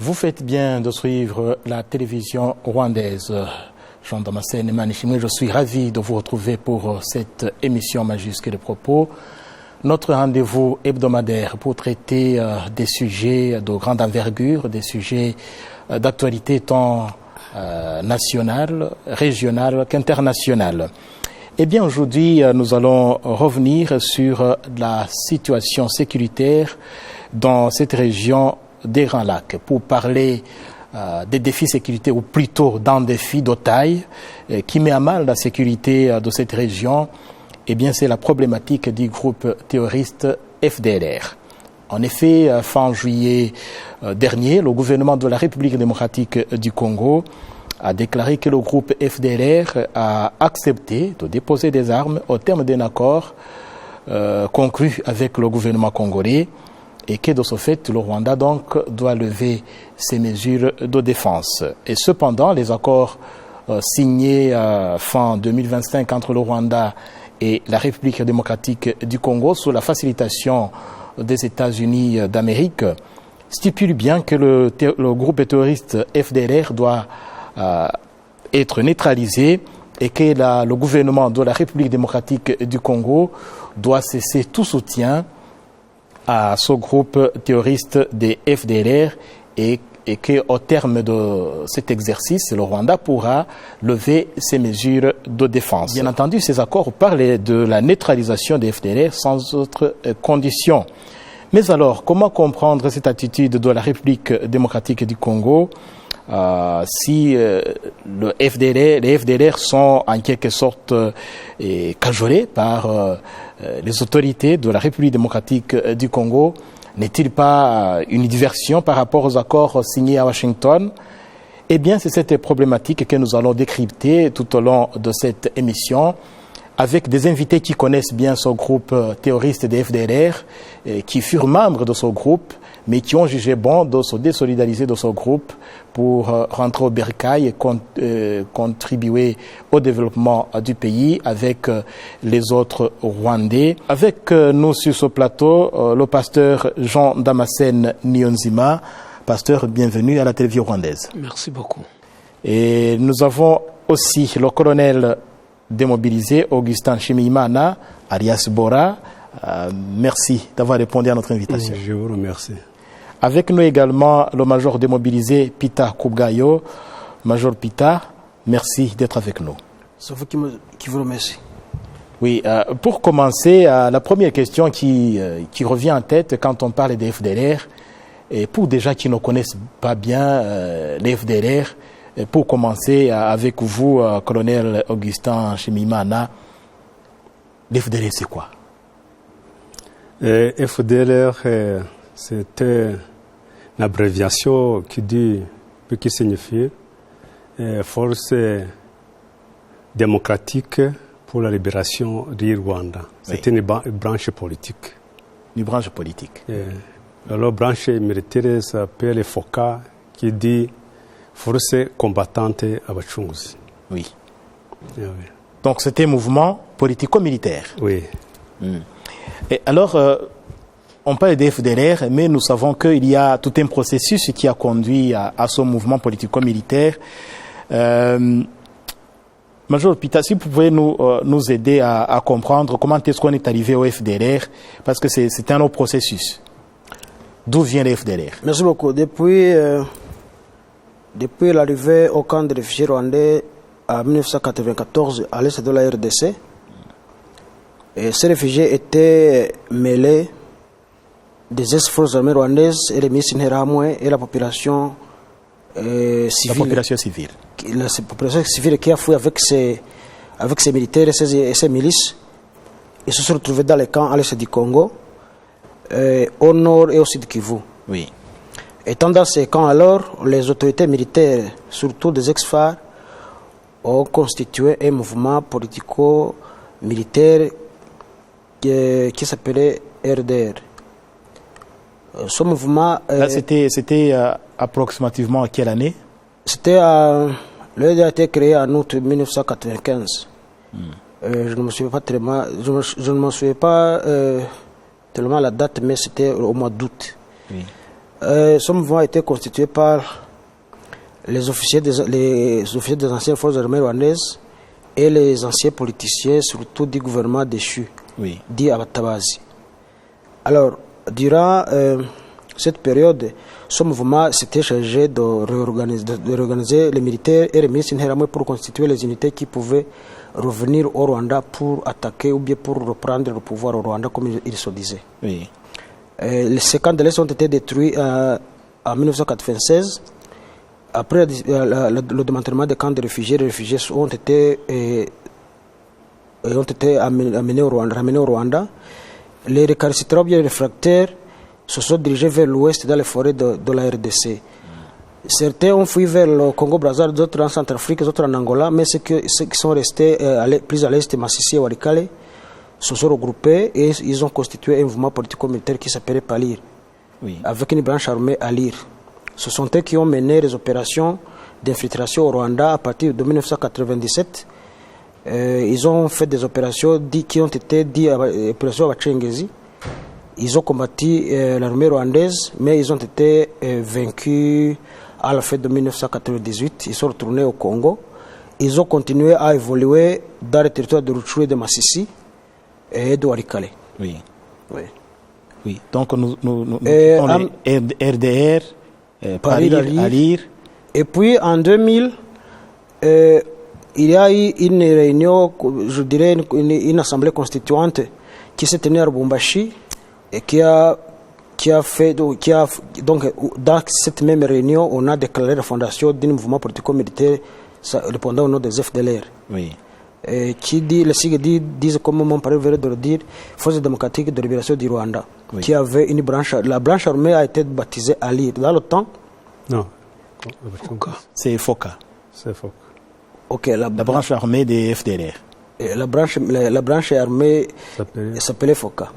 Vous faites bien de suivre la télévision rwandaise. Jean Damascène Manishimwe, je suis ravi de vous retrouver pour cette émission Majuscule de propos. Notre rendez-vous hebdomadaire pour traiter des sujets de grande envergure, des sujets d'actualité tant nationale, régionale qu'internationale. Eh bien, aujourd'hui, nous allons revenir sur la situation sécuritaire dans cette région des Grands Lacs pour parler des défis sécuritaires, ou plutôt d'un défi de taille qui met à mal la sécurité de cette région. Eh bien, c'est la problématique du groupe terroriste FDLR. En effet, fin juillet dernier, le gouvernement de la République démocratique du Congo a déclaré que le groupe FDLR a accepté de déposer des armes au terme d'un accord conclu avec le gouvernement congolais et que de ce fait, le Rwanda donc doit lever ses mesures de défense. Et cependant, les accords signés fin 2025 entre le Rwanda et la République démocratique du Congo sous la facilitation des États-Unis d'Amérique stipulent bien que le groupe terroriste FDLR doit être neutralisé et que le gouvernement de la République démocratique du Congo doit cesser tout soutien à ce groupe terroriste des FDLR et qu'au terme de cet exercice, le Rwanda pourra lever ses mesures de défense. Bien entendu, ces accords parlaient de la neutralisation des FDLR sans autre condition. Mais alors, comment comprendre cette attitude de la République démocratique du Congo si les FDLR sont en quelque sorte cajolés par les autorités de la République démocratique du Congo? N'est-il pas une diversion par rapport aux accords signés à Washington? Eh bien, c'est cette problématique que nous allons décrypter tout au long de cette émission avec des invités qui connaissent bien ce groupe terroriste des FDLR, qui furent membres de ce groupe, mais qui ont jugé bon de se désolidariser de ce groupe pour rentrer au bercail et contribuer au développement du pays avec les autres Rwandais. Avec nous sur ce plateau, le pasteur Jean Damascène Niyonzima. Pasteur, bienvenue à la télévision rwandaise. Merci beaucoup. Et nous avons aussi le colonel démobilisé Augustin Chimimana, alias Bora. Merci d'avoir répondu à notre invitation. Je vous remercie. Avec nous également le major démobilisé Pita Kubgayo. Major Pita, merci d'être avec nous. C'est vous qui vous remercie. Oui, pour commencer, la première question qui revient en tête quand on parle des FDLR, et pour des gens qui ne connaissent pas bien les FDLR, pour commencer avec vous, colonel Augustin Chimimana, les FDLR c'est quoi? FDLR, c'est une abréviation qui signifie Force démocratique pour la libération du Rwanda. C'est une branche politique. Une branche politique. La branche militaire s'appelle FOCA, qui dit Force combattante abachunguzi. Oui. Donc c'était un mouvement politico-militaire. Oui. Et alors, on parle des FDLR, mais nous savons qu'il y a tout un processus qui a conduit à ce mouvement politico-militaire. Major Pita, si vous pouvez nous aider à comprendre comment est-ce qu'on est arrivé au FDLR, parce que c'est un autre processus. D'où vient les FDLR? Merci beaucoup. Depuis l'arrivée au camp de réfugiés rwandais en 1994 à l'est de la RDC, et ces réfugiés étaient mêlés des ex-forces armées rwandaises et les ministres Interahamwe et la population civile. La population civile. La population civile qui a fui avec ses militaires et ses milices. Ils se sont retrouvés dans les camps à l'est du Congo, au nord et au sud Kivu. Oui. Étant dans ces camps alors, les autorités militaires, surtout des ex-FAR, ont constitué un mouvement politico-militaire qui s'appelait RDR. Ce mouvement... C'était approximativement à quelle année? Le RDR a été créé en août 1995. Je ne me souviens pas tellement, tellement la date, mais c'était au mois d'août. Oui. Ce mouvement a été constitué par les officiers des anciennes forces armées rwandaises et les anciens politiciens, surtout du gouvernement déchu, dit Abatabazi. Alors, durant cette période, ce mouvement s'était chargé de réorganiser les militaires et les ministres intérieurs pour constituer les unités qui pouvaient revenir au Rwanda pour attaquer ou bien pour reprendre le pouvoir au Rwanda, comme il se disait. Ces camps de l'Est ont été détruits en 1996. Après le démantèlement des camps de réfugiés, les réfugiés ont été ramenés au Rwanda. Les récalcitrants bien réfractaires se sont dirigés vers l'ouest dans les forêts de la RDC. Certains ont fui vers le Congo-Brazzaville, d'autres en Centrafrique, d'autres en Angola, mais ceux qui sont restés plus à l'est, Massissi et Walikale, se sont regroupés et ils ont constitué un mouvement politico-militaire qui s'appelait PALIR, avec une branche armée à Lire. Ce sont eux qui ont mené les opérations d'infiltration au Rwanda à partir de 1997. Ils ont fait des opérations qui ont été dites opérations Abachengezi. Ils ont combattu l'armée rwandaise, mais ils ont été vaincus à la fin de 1998. Ils sont retournés au Congo. Ils ont continué à évoluer dans le territoire de Rutshuru et de Massissi et de Walikale. Oui. Donc nous RDR, Paris, Alir. Et puis en 2000, il y a eu une réunion, je dirais une assemblée constituante qui s'est tenue à Lubumbashi et qui a fait donc dans cette même réunion, on a déclaré la fondation d'un mouvement politico-militaire répondant au nom des FDLR. Qui dit, les sigles disent, comme mon père venait de le dire, Force démocratique de libération du Rwanda, qui avait une branche. La branche armée a été baptisée Alir. Dans le temps. Non. C'est FOCA. C'est FOCA. Ok, la branche armée des FDLR. La branche armée s'appelait FOCA.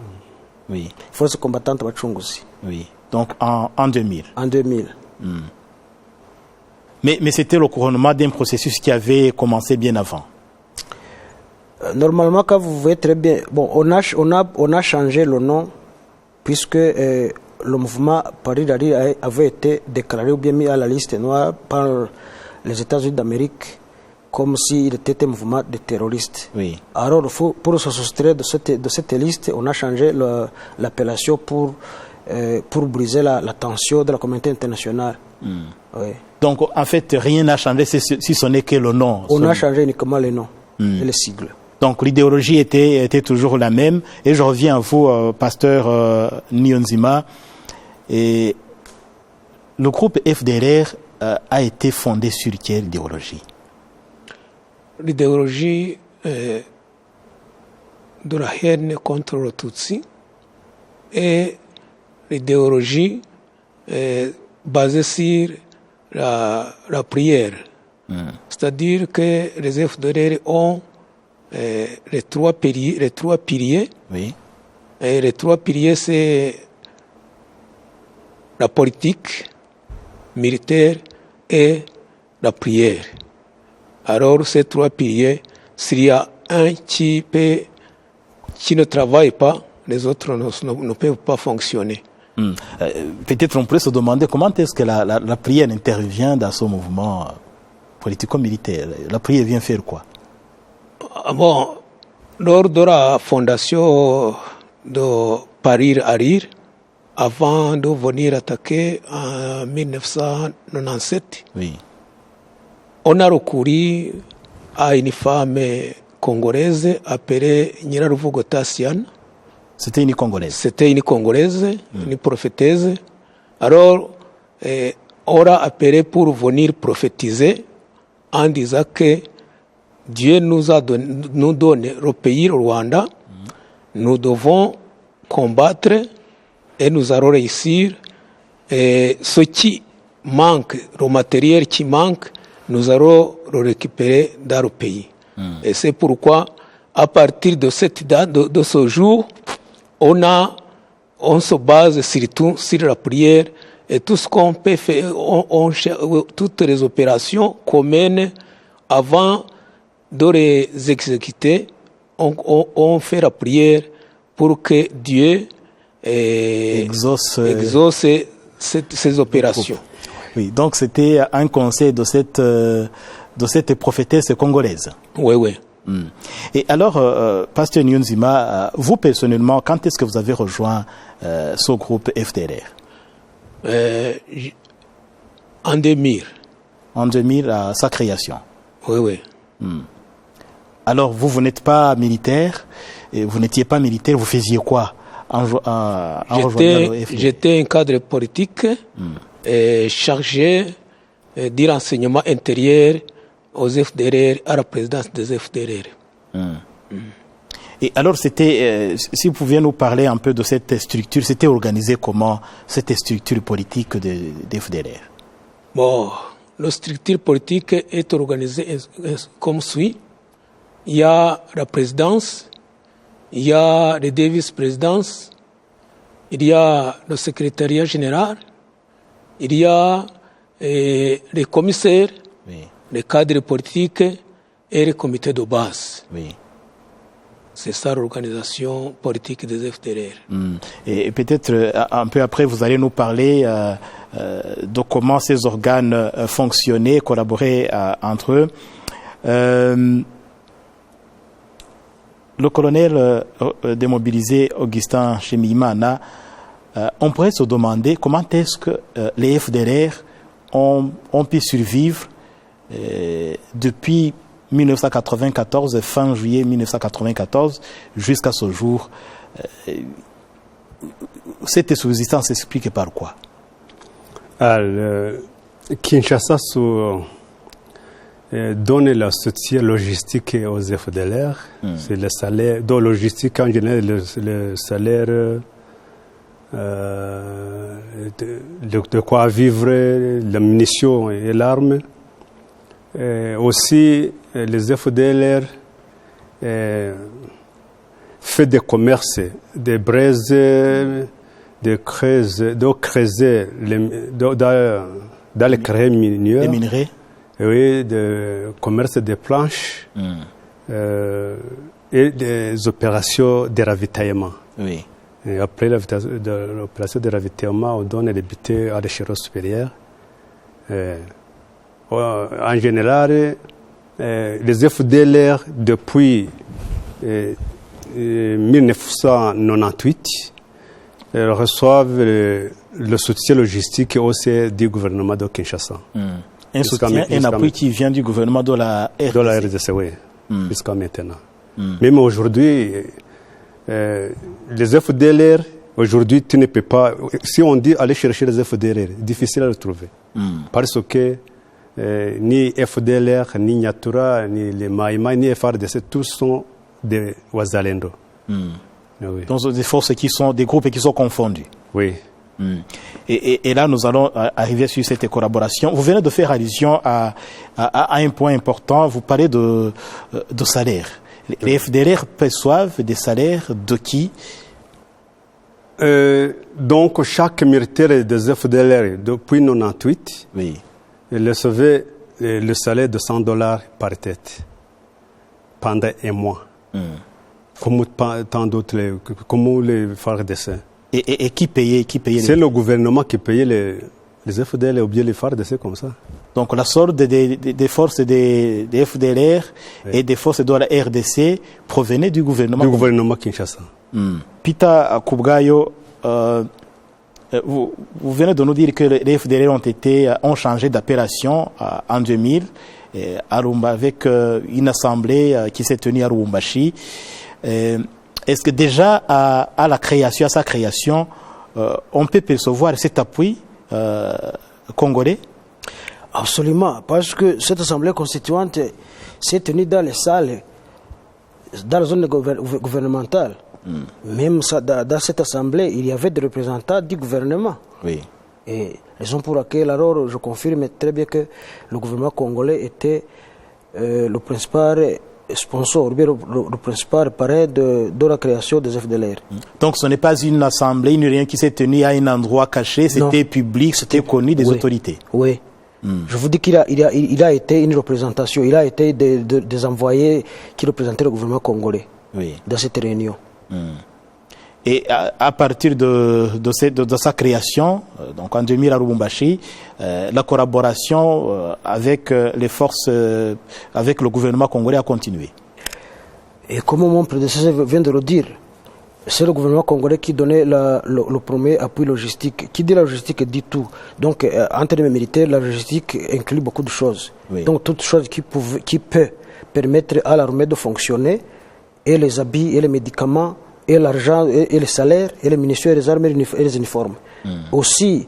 Oui. Force combattante Bachunguzi. Oui. Donc en 2000. En 2000. Mais c'était le couronnement d'un processus qui avait commencé bien avant. Normalement, quand vous voyez très bien, bon, on a changé le nom puisque le mouvement Paris Alir avait été déclaré ou bien mis à la liste noire par les États-Unis d'Amérique comme s'il était un mouvement de terroristes. Alors, pour se soustraire de cette liste, on a changé l'appellation pour briser la tension de la communauté internationale. Donc, en fait, rien n'a changé si ce n'est que le nom. On a changé uniquement le nom et les sigles. Donc l'idéologie était toujours la même. Et je reviens à vous, pasteur Niyonzima. Et le groupe FDLR a été fondé sur quelle idéologie? L'idéologie de la haine contre le Tutsi et l'idéologie basée sur la prière. C'est-à-dire que les FDLR ont les trois piliers. Et les trois piliers, c'est la politique, militaire et la prière. Alors, ces trois piliers, s'il y a un qui ne travaille pas, les autres ne peuvent pas fonctionner. Peut-être on pourrait se demander comment est-ce que la prière intervient dans ce mouvement politico-militaire. La prière vient faire quoi? Bon, lors de la fondation de Paris Alir, avant de venir attaquer en 1997, on a recouru à une femme congolaise appelée Nyiraruvugo Tassiane. C'était une Congolaise? C'était une Congolaise, une prophétesse. Alors, on l'a appelée pour venir prophétiser en disant que Dieu nous donne le pays, le Rwanda. Nous devons combattre et nous allons réussir. Et ce qui manque, le matériel qui manque, nous allons le récupérer dans le pays. Et c'est pourquoi, à partir de cette date, de ce jour, on se base surtout sur la prière et tout ce qu'on peut faire, toutes les opérations qu'on mène avant de les exécuter, on fait la prière pour que Dieu exauce ces opérations. Oui, donc c'était un conseil de cette prophétesse congolaise. Oui, oui. Et alors, Pasteur Nyunzima, vous personnellement, quand est-ce que vous avez rejoint ce groupe FDLR? En 2000. En 2000, à sa création. Oui, oui. Alors, vous n'êtes pas militaire, et vous n'étiez pas militaire, vous faisiez quoi en rejoignant le FDLR? J'étais un cadre politique chargé du renseignement intérieur aux FDLR, à la présidence des FDLR. Et alors, c'était, si vous pouviez nous parler un peu de cette structure, c'était organisé comment, cette structure politique des FDLR? Bon, la structure politique est organisée comme suit. Il y a la présidence, il y a les deux vice-présidences, il y a le secrétariat général, il y a les commissaires, Oui. les cadres politiques et les comités de base. Oui. C'est ça l'organisation politique des FDLR. Et peut-être un peu après, vous allez nous parler de comment ces organes fonctionnaient, collaboraient entre eux. Le colonel démobilisé Augustin Chemimana, on pourrait se demander comment est-ce que les FDLR ont pu survivre depuis 1994, fin juillet 1994, jusqu'à ce jour. Cette subsistance s'explique par quoi? Kinshasa donne la soutien logistique aux FDLR. C'est le salaire, dans la logistique en général, le salaire de quoi vivre, la munition et l'arme. Aussi, les FDLR fait des commerces, des braises, des creuses, dans les creux miniers. Les minerais? Oui, de commerce des planches et des opérations de ravitaillement. Oui. Et après l'opération de ravitaillement, on donne les butées à l'échelon supérieur. En général, les FDLR, depuis 1998, reçoivent le soutien logistique aussi du gouvernement de Kinshasa. Un soutien, un appui qui vient du gouvernement de la RDC. De la RDC, oui, jusqu'à maintenant. Même aujourd'hui, les FDLR, aujourd'hui, tu ne peux pas... Si on dit aller chercher les FDLR, difficile à le trouver. Parce que ni FDLR, ni Nyatura, ni les Maïma, ni FRDC, tous sont des Ouazalendo. Oui. Donc des forces qui sont, des groupes qui sont confondus. Oui. Et là, nous allons arriver sur cette collaboration. Vous venez de faire allusion à un point important. Vous parlez de salaire. Les FDLR perçoivent des salaires de qui? Donc, chaque militaire des FDLR, depuis 1998, oui, il recevait le salaire de $100 par tête pendant un mois. Comme tant d'autres, comme les FARDC. Et qui payait C'est le gouvernement qui payait les FDLR ou bien les FARDC comme ça. Donc la sorte des forces des FDLR et des forces de la RDC provenaient du gouvernement. Du gouvernement Kinshasa. Peter Kubgayo, vous venez de nous dire que les FDLR ont changé d'appellation en 2000 à Rumba, avec une assemblée qui s'est tenue à Lubumbashi. Est-ce que déjà à sa création, on peut percevoir cet appui congolais? Absolument, parce que cette assemblée constituante s'est tenue dans les salles, dans la zone gouvernementale. Même dans cette assemblée, il y avait des représentants du gouvernement. Oui. Et raison pour laquelle, alors, je confirme très bien que le gouvernement congolais était le principal sponsor, le principal parrain de la création des FDLR. Donc ce n'est pas une assemblée, ni rien qui s'est tenue à un endroit caché, c'était public, c'était connu des autorités. Oui. Je vous dis qu'il a été une représentation, il a été des envoyés qui représentaient le gouvernement congolais dans cette réunion. Et à partir de sa création, donc en 2000 à Lubumbashi, la collaboration avec les forces, avec le gouvernement congolais a continué. Et comme mon prédécesseur vient de le dire, c'est le gouvernement congolais qui donnait le premier appui logistique. Qui dit la logistique dit tout. Donc, en termes militaires, la logistique inclut beaucoup de choses. Oui. Donc, toutes choses qui peuvent permettre à l'armée de fonctionner, et les habits, et les médicaments, et l'argent, et les salaires, et les munitions, et les armes, et les uniformes. Aussi,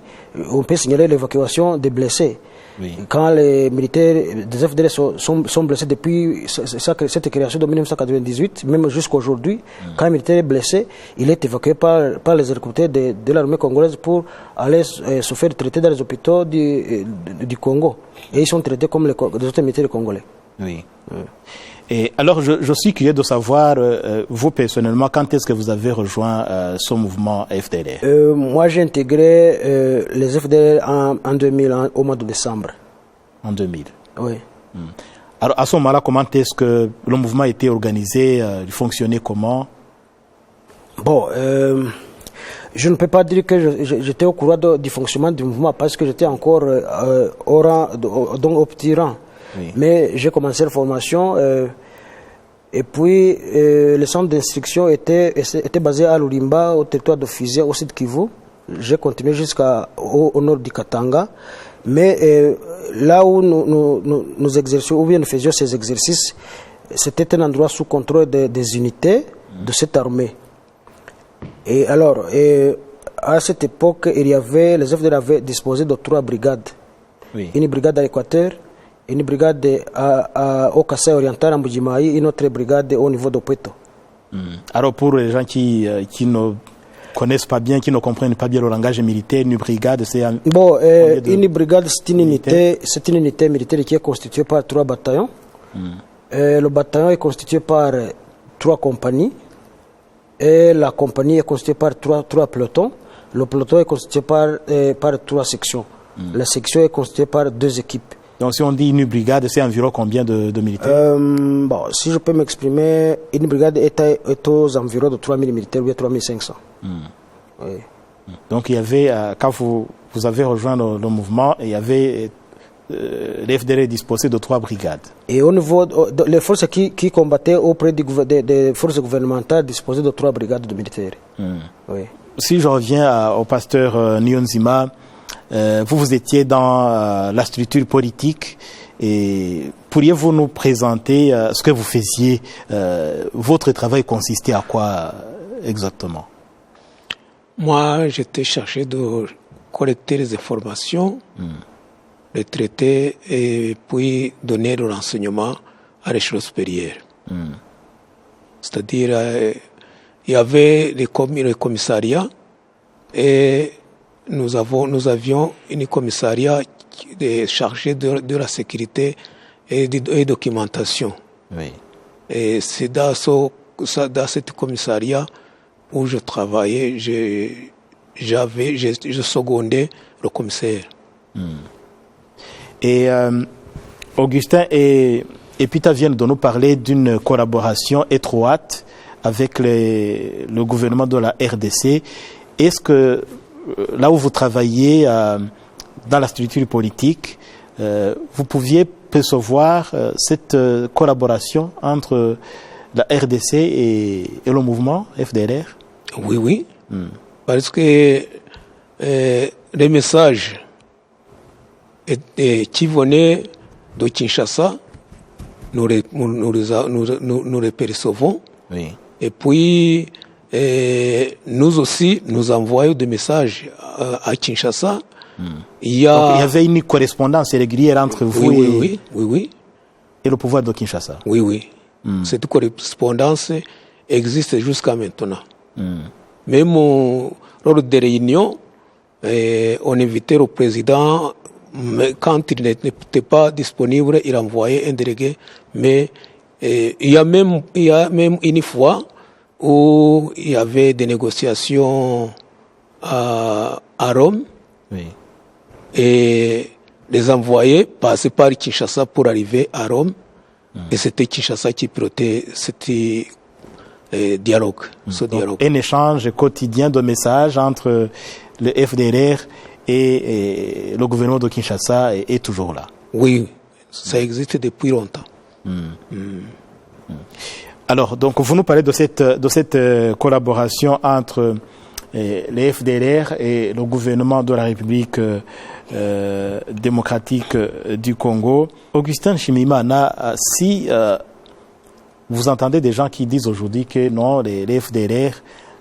on peut signaler l'évacuation des blessés. Oui. Quand les militaires des FDL sont blessés depuis cette création de 1998, même jusqu'à aujourd'hui, quand un militaire est blessé, il est évacué par les hélicoptères de l'armée congolaise pour aller se faire traiter dans les hôpitaux du Congo. Et ils sont traités comme les autres militaires congolais. Oui. Et alors, je suis curieux de savoir, vous personnellement, quand est-ce que vous avez rejoint ce mouvement FDLR? Moi, j'ai intégré les FDLR en 2000, au mois de décembre. En 2000? Oui. Alors, à ce moment-là, comment est-ce que le mouvement était organisé? Il fonctionnait comment? Bon, je ne peux pas dire que j'étais au courant du fonctionnement du mouvement parce que j'étais encore au rang, donc au petit rang. Oui. Mais j'ai commencé la formation et puis le centre d'instruction était basé à Lulimba, au territoire de Fizia, au sud Kivu. J'ai continué jusqu'au nord du Katanga. Mais là où nous exercions, ou bien nous faisions ces exercices, c'était un endroit sous contrôle des unités de cette armée. Et alors, à cette époque, les FDL avaient disposé de 3 brigades. Oui. Une brigade à l'Équateur, une brigade au Kassai oriental à Mbujimaï, une autre brigade au niveau de Puerto. Alors pour les gens qui ne connaissent pas bien, qui ne comprennent pas bien le langage militaire, une brigade, c'est un... Bon, une brigade, c'est une unité militaire qui est constituée par 3 bataillons. Le bataillon est constitué par 3 compagnies. Et la compagnie est constituée par 3 pelotons. Le peloton est constitué par 3 sections. La section est constituée par 2 équipes. Donc si on dit une brigade, c'est environ combien de militaires? Bon, si je peux m'exprimer, une brigade est aux environs de 3000 militaires ou 3500. Oui. Donc il y avait, quand vous avez rejoint le mouvement, il y avait les FDL disposés de 3 brigades. Et au niveau les forces qui combattaient auprès des forces gouvernementales disposaient de 3 brigades de militaires. Oui. Si je reviens au pasteur Niyonzima, vous étiez dans la structure politique et pourriez-vous nous présenter ce que vous faisiez? Votre travail consistait à quoi exactement? Moi, j'étais chargé de collecter les informations, les traiter et puis donner le renseignement à l'échelle supérieure. C'est-à-dire, il y avait les commissariats et nous avions une commissariat chargé de la sécurité et documentation. Oui. Et c'est dans cette commissariat où je travaillais, je secondais le commissaire. Et Augustin et Pita viennent de nous parler d'une collaboration étroite avec le gouvernement de la RDC. Est-ce que là où vous travaillez dans la structure politique, vous pouviez percevoir cette collaboration entre la RDC et le mouvement FDLR? Oui, oui. Parce que les messages qui venaient de Kinshasa, nous les percevons. Oui. Et puis, nous aussi, nous envoyons des messages à Kinshasa. Donc, il y avait une correspondance régulière entre vous et le pouvoir de Kinshasa. Oui, oui. Cette correspondance existe jusqu'à maintenant. Même lors des réunions, on invitait le président, mais quand il n'était pas disponible, il envoyait un délégué. Mais il y a même une fois où il y avait des négociations à Rome. Oui. Et les envoyés passaient par Kinshasa pour arriver à Rome. Et c'était Kinshasa qui pilotait dialogue. Ce dialogue. Un échange quotidien de messages entre le FDLR et le gouvernement de Kinshasa est toujours là. Oui, ça existe depuis longtemps. Alors, donc, vous nous parlez de cette collaboration entre les FDLR et le gouvernement de la République démocratique du Congo. Augustin Nshimiyimana, si vous entendez des gens qui disent aujourd'hui que non, les FDLR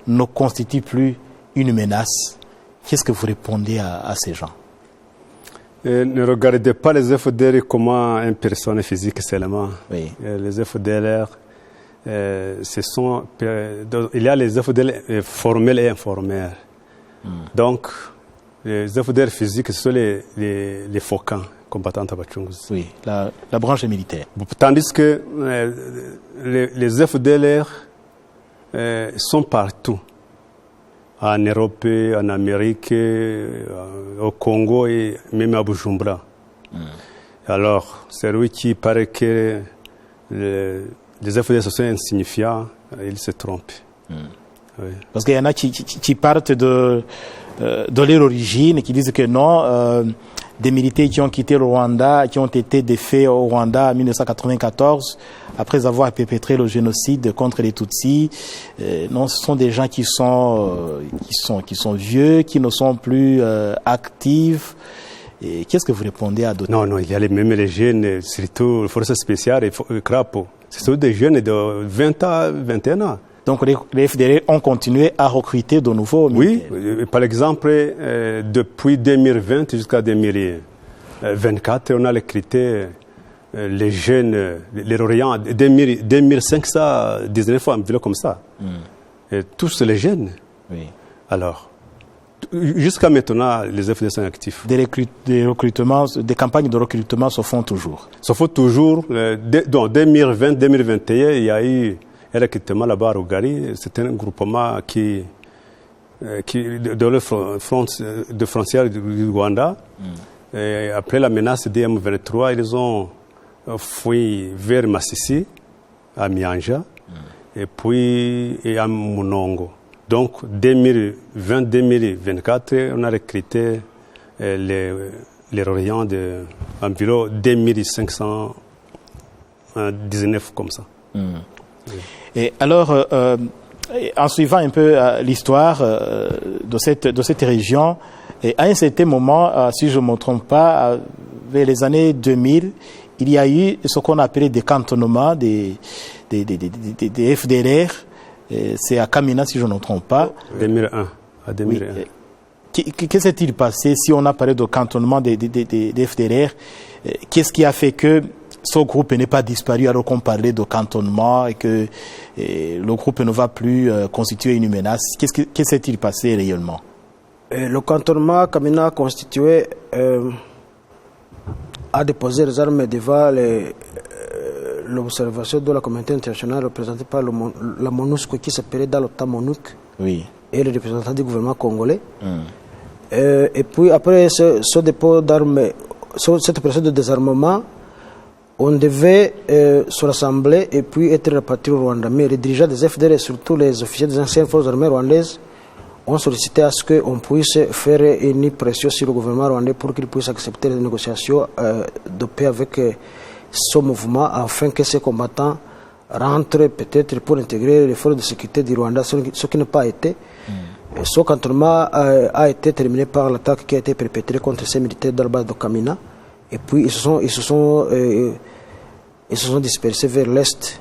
ne constituent plus une menace, qu'est-ce que vous répondez à ces gens? Ne regardez pas les FDLR comme une personne physique seulement. Oui. Les FDLR, il y a les FDLR formels et informels. Donc, les FDLR physiques, ce sont les Fokans, combattants Tabachungus. Oui, la branche militaire. Tandis que les FDLR sont partout. En Europe, en Amérique, au Congo et même à Bujumbura. Alors, c'est lui qui paraît que les FDLR sont insignifiants, il se trompe. Oui. Parce qu'il y en a qui partent de leur origine et qui disent que non, des militaires qui ont quitté le Rwanda, qui ont été défaits au Rwanda en 1994, après avoir perpétré le génocide contre les Tutsis, non, ce sont des gens qui sont vieux, qui ne sont plus actifs. Et qu'est-ce que vous répondez à d'autres? Non, il y a même les jeunes, surtout les forces spéciales et Crapo. Ce sont des jeunes de 20 à 21 ans. Donc les FDLR ont continué à recruter de nouveaux militaires. Oui, par exemple, depuis 2020 jusqu'à 2024, on a recruté les jeunes, les Orient, 2519 environ comme ça. Et tous les jeunes. Oui. Alors, jusqu'à maintenant, les FDLR sont actifs. Des recrutements, des campagnes de recrutement se font toujours. Se font toujours. Dans 2020-2021, il y a eu un recrutement là-bas à Rugari. C'est un groupement qui de la frontière du Rwanda. Et après la menace des M23, ils ont fui vers Massissi, à Mianja, et puis à Munongo. Donc, 2020-2024, on a recruté les Orients d'environ 2519 comme ça. Et alors, en suivant un peu l'histoire de cette région, et à un certain moment, si je ne me trompe pas, vers les années 2000, il y a eu ce qu'on appelait des cantonnements des FDLR. C'est à Kamina, si je ne me trompe pas. 2001. À 2001. Oui. Que s'est-il passé si on a parlé de cantonnement des FDLR? Qu'est-ce qui a fait que ce groupe n'est pas disparu alors qu'on parlait de cantonnement et que le groupe ne va plus constituer une menace? Qu'est-ce s'est-il passé réellement? Le cantonnement Kamina constitué a déposé les armes devant l'observation de la communauté internationale représentée par la MONUSCO qui s'appelait dans le temps MONUC, oui, et les représentants du gouvernement congolais. Et puis après ce dépôt d'armes, cette opération de désarmement, on devait se rassembler et puis être répartis au Rwanda. Mais les dirigeants des FDLR et surtout les officiers des anciennes forces armées rwandaises ont sollicité à ce qu'on puisse faire une pression sur le gouvernement rwandais pour qu'il puisse accepter les négociations de paix avec ce mouvement afin que ces combattants rentrent peut-être pour intégrer les forces de sécurité du Rwanda, ce qui n'a pas été. Ce cantonnement a été terminé par l'attaque qui a été perpétrée contre ces militaires dans la base de Kamina. Et puis ils se sont dispersés vers l'est.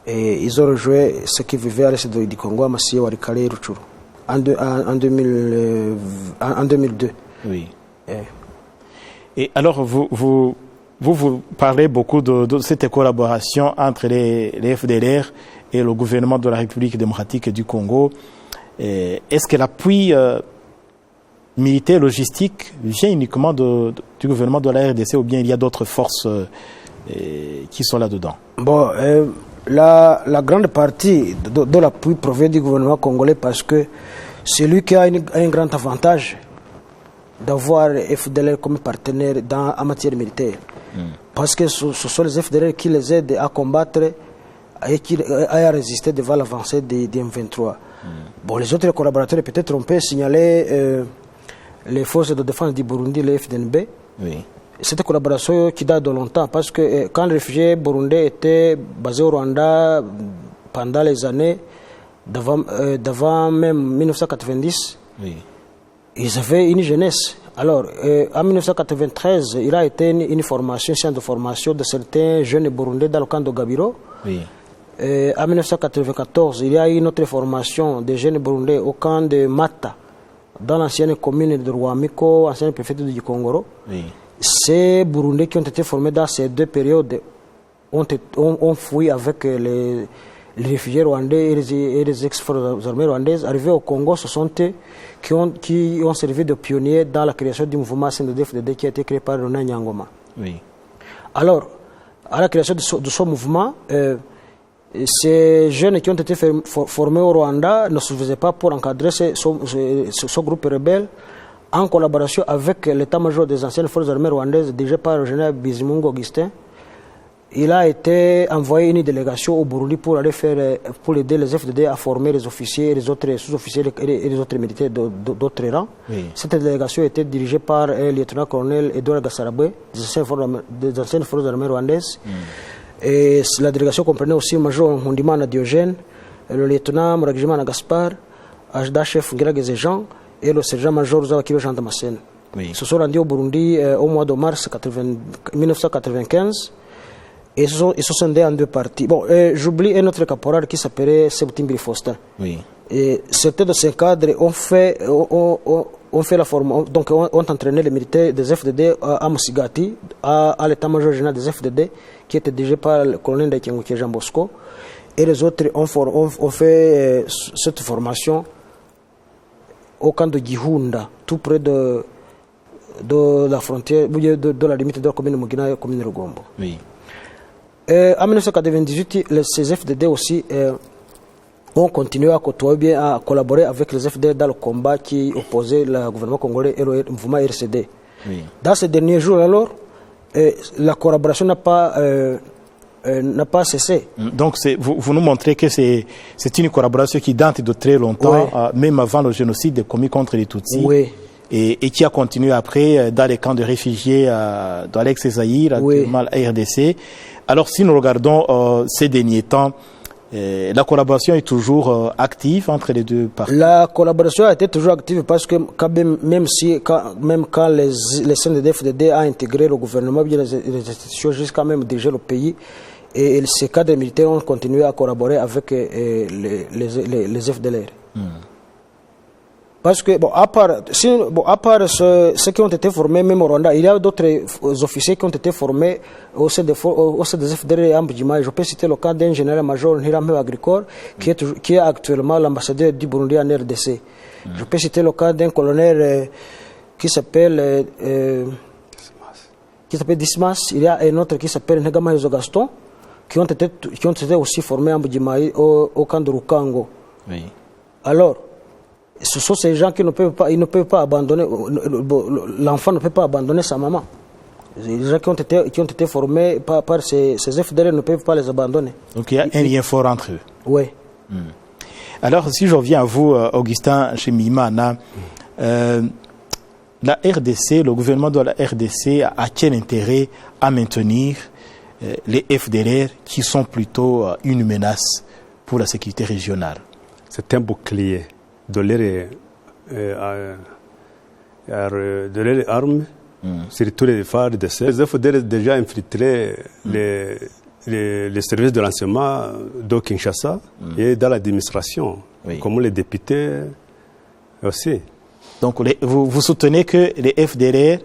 Et ils ont rejoint ceux qui vivaient à l'est du Congo, à Massia, Walikale et Rutshuru, en 2002. Oui. Et alors, vous parlez beaucoup de cette collaboration entre les FDLR et le gouvernement de la République démocratique du Congo. Est-ce que l'appui militaire, logistique vient uniquement du gouvernement de la RDC ou bien il y a d'autres forces qui sont là-dedans? Bon, la grande partie de l'appui provient du gouvernement congolais parce que c'est lui qui a un grand avantage d'avoir les FDLR comme partenaire en matière militaire. Parce que ce sont les FDLR qui les aident à combattre et qui a résisté devant l'avancée des M23. Bon, les autres collaborateurs, peut-être on peut signaler les forces de défense du Burundi, les FDNB. Oui. Cette collaboration qui date de longtemps, parce que quand les réfugiés burundais étaient basés au Rwanda pendant les années d'avant même 1990, Oui. ils avaient une jeunesse. Alors, en 1993, il a été une formation, une séance de formation de certains jeunes burundais dans le camp de Gabiro. Oui. En 1994, il y a eu une autre formation des jeunes burundais au camp de Mata, dans l'ancienne commune de Rwamiko, ancienne préfecture du Kongoro. Oui. Ces Burundais qui ont été formés dans ces deux périodes ont fui avec les réfugiés rwandais et les ex-forces armées rwandaises. Arrivés au Congo, ce sont eux qui ont servi de pionniers dans la création du mouvement CNDD-FDD qui a été créé par René Nyangoma. Oui. Alors, à la création de ce mouvement, ces jeunes qui ont été formés au Rwanda ne suffisaient pas pour encadrer ce groupe rebelle en collaboration avec l'état-major des anciennes forces armées rwandaises dirigé par le général Bizimungu Augustin. Il a été envoyé une délégation au Burundi pour aider les FDD à former les officiers, les autres sous-officiers et les autres militaires d'autres rangs. Oui. Cette délégation était dirigée par le lieutenant-colonel Edouard Gassarabwe des anciennes forces armées rwandaises. Et la délégation comprenait aussi le major Nkundimana Diogène, le lieutenant Muragijimana Gaspard, chef Ngirageze Jean et le sergent-major Zawakibe Jean Damascène. Oui. Ils se sont rendus au Burundi au mois de mars 1995 et ils se sont rendus en deux parties. Bon, j'oublie un autre caporal qui s'appelait Sebutimbiri Faustin. Oui. Et certains de ces cadres ont fait la formation, donc ont entraîné les militaires des FDD à Musigati, à l'état-major général des FDD, qui était dirigé par le colonel Ndaïkenguke Jean Bosco. Et les autres ont fait cette formation au camp de Gihunda, tout près de la frontière, de la limite de la commune de Mugina et la commune de Rugombo. Oui. En 1998, ces FDD aussi ont continué à côtoyer bien, à collaborer avec les FDD dans le combat qui opposait le gouvernement congolais et le mouvement RCD. Oui. Dans ces derniers jours, alors, la collaboration n'a pas cessé. Donc, vous nous montrez que c'est une collaboration qui date de très longtemps, oui. Même avant le génocide commis contre les Tutsis. Oui. Et qui a continué après dans les camps de réfugiés dans l'ex-Zaïre, actuellement la RDC. Alors, si nous regardons ces derniers temps, la collaboration est toujours active entre les deux parties. La collaboration a été toujours active parce que même quand les CNDD-FDD a intégré le gouvernement, les institutions jusqu'à même diriger le pays, et ces cadres militaires ont continué à collaborer avec les FDLR. Parce que, à part ceux qui ont été formés même au Rwanda, il y a d'autres officiers qui ont été formés au sein des FDLR à Mbujima. Je peux citer le cas d'un général-major Ntirampe Agricole, qui est actuellement l'ambassadeur du Burundi en RDC. Je peux citer le cas d'un colonel qui s'appelle Dismas. Il y a un autre qui s'appelle Negama Gaston, qui ont été aussi formés à Mbujima au camp de Rukango. Oui. Alors, ce sont ces gens qui ne peuvent pas abandonner, l'enfant ne peut pas abandonner sa maman. Les gens qui ont été formés par ces FDL ne peuvent pas les abandonner. Donc il y a un lien fort entre eux. Oui. Alors si je reviens à vous, Augustin Chemimana, la RDC, le gouvernement de la RDC a quel intérêt à maintenir les FDLR qui sont plutôt une menace pour la sécurité régionale? C'est un bouclier. De leurs armes, surtout les phares de ces. Les FDL déjà infiltré les services de renseignement de Kinshasa et dans l'administration, comme les députés aussi. Donc vous soutenez que les FDLR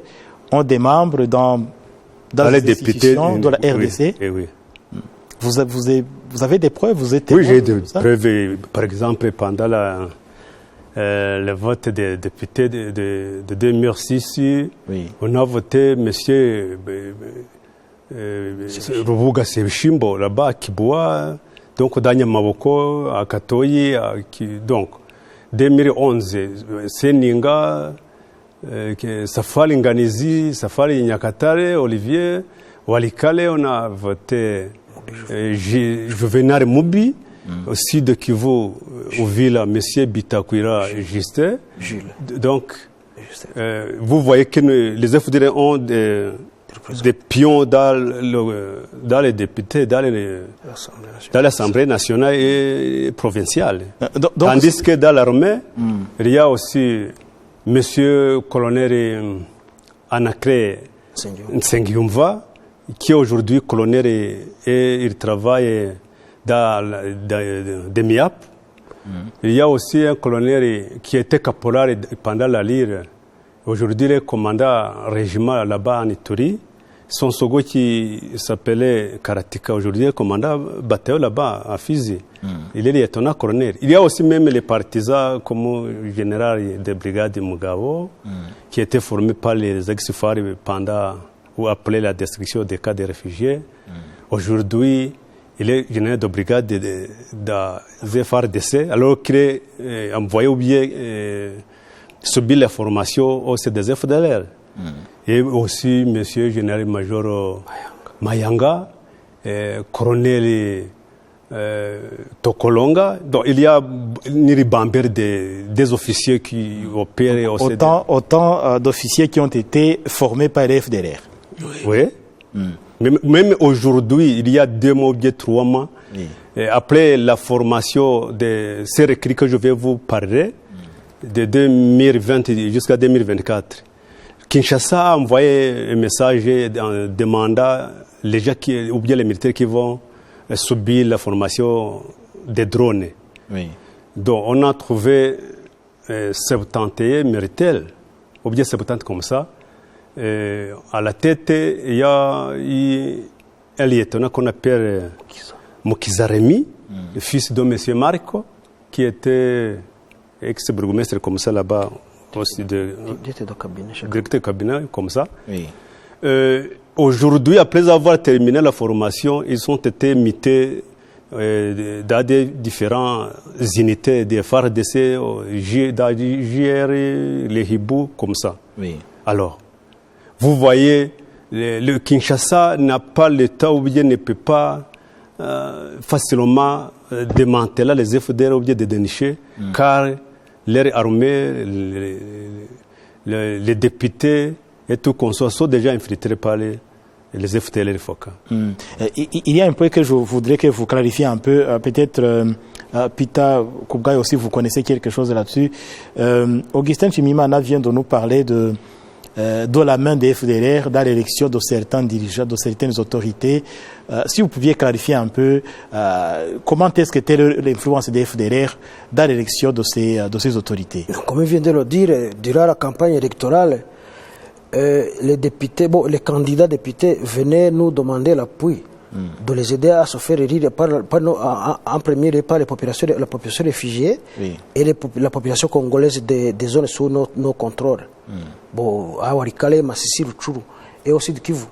ont des membres dans les institutions de la RDC? Oui. Vous avez des preuves? Oui, j'ai des preuves. Par exemple, pendant le vote des députés de 2006, on a voté M. Rubuga Sebishimbo là-bas à Kiboua, donc Danya Maboko à Katoyi, donc 2011, Seninga, Safari Nganizi, Safari Nyakatare, Olivier, Walikale, on a voté Juvenal Moubi, aussi de Kivu, au ville, M. Bitakwira Justin. Donc, vous voyez que les FDLR ont des pions dans les députés, dans l'Assemblée nationale et provinciale. Tandis que dans l'armée, il y a aussi M. colonel Anacré Nsengiumva, qui est aujourd'hui colonel et il travaille dans des MIAP. Il y a aussi un colonel qui était caporal pendant la Lire. Aujourd'hui, le commandant régiment là-bas en Ituri. Son sogo qui s'appelait Karatika. Aujourd'hui, le commandant bataillon là-bas à Fizi. Il est lieutenant-colonel. Il y a aussi même les partisans comme le général de brigade de Mugabo, qui étaient formés par les ex-FARC pendant ou après la destruction des cas de réfugiés. Aujourd'hui, il est général de brigade de FARDC, alors qu'il est envoyé ou bien subir la formation au CDF-DLR. Et aussi M. général-major Mayanga, colonel Tokolonga. Donc il y a une ribambelle des officiers qui opèrent au CDF. Autant d'officiers qui ont été formés par les FDLR. Oui. Même aujourd'hui, il y a 2 mois ou 3 mois, après la formation de ces recrues que je vais vous parler, de 2020 jusqu'à 2024, Kinshasa a envoyé un message en demandant les gens ou bien les militaires qui vont subir la formation des drones. Donc on a trouvé 71 militaires, ou bien 70 comme ça. À la tête, il y a un lieutenant qu'on appelle Mokizaremi, le fils de M. Marco, qui était ex-bourgmestre comme ça là-bas, aussi directeur de cabinet comme ça. Aujourd'hui, après avoir terminé la formation, ils ont été mutés dans des différentes unités des FARDC, dans JR, les Hibou, comme ça. Alors, vous voyez, le Kinshasa n'a pas le temps ou bien ne peut pas facilement démanteler les FDR ou bien de dénicher, car leur armée, les députés et tout consort sont déjà infiltrés par les FDLR FOCA. Il y a un point que je voudrais que vous clarifiez un peu, peut-être Pita Koubgaï aussi, vous connaissez quelque chose là-dessus. Augustin Chimimana vient de nous parler de la main des FDLR dans l'élection de certains dirigeants, de certaines autorités. Si vous pouviez clarifier un peu comment est-ce qu'était l'influence des FDLR dans l'élection de ces autorités. Comme il vient de le dire, durant la campagne électorale, les députés, les candidats députés venaient nous demander l'appui, de les aider à se faire élire en premier lieu par la population réfugiée et la population congolaise des zones sous nos contrôles. À Warikale, Massissi, Rutshuru et aussi de Kivu.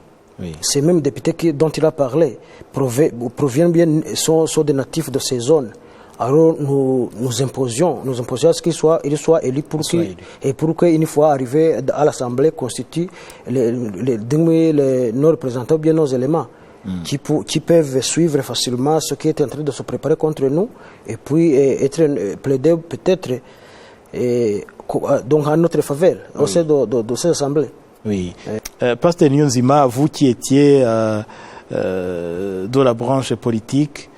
Ces mêmes députés dont il a parlé proviennent bien, sont des natifs de ces zones. Alors nous imposions à ce qu'ils soient élus pour qu'une fois arrivés à l'Assemblée constituent nos représentants, bien nos éléments, qui peuvent suivre facilement ce qui est en train de se préparer contre nous et puis être plaidé peut-être donc en notre faveur au sein de cette Assemblée. Pasteur Nyonzima, vous qui étiez de la branche politique,